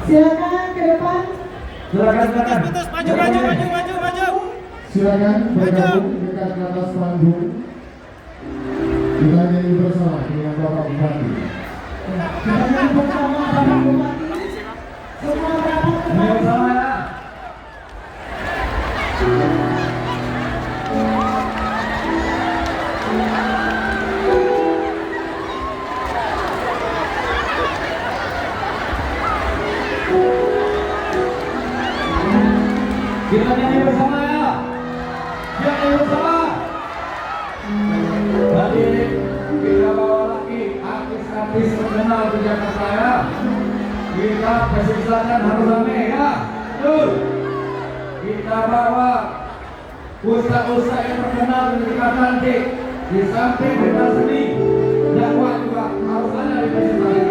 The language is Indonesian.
Silakan ke depan. Silakan. Maju. Silakan bergabung dekat ke atas panggung. Kita nyanyi bersama dengan Bapak Bupati. Kita nyanyi bersama Bapak Bupati. Semua berapa Nyanyi bersama ya. Kita nyanyi bersama ya. Nyanyi bersama. Tadi kita bawa lagi artis-artis terkenal di Jakarta ya. Kita persilakan harus rame ya. Tuh. Kita bawa ustaz-ustaz yang terkenal di Jakarta nanti. Di samping kita seni dakwah juga harus ada di persilakan.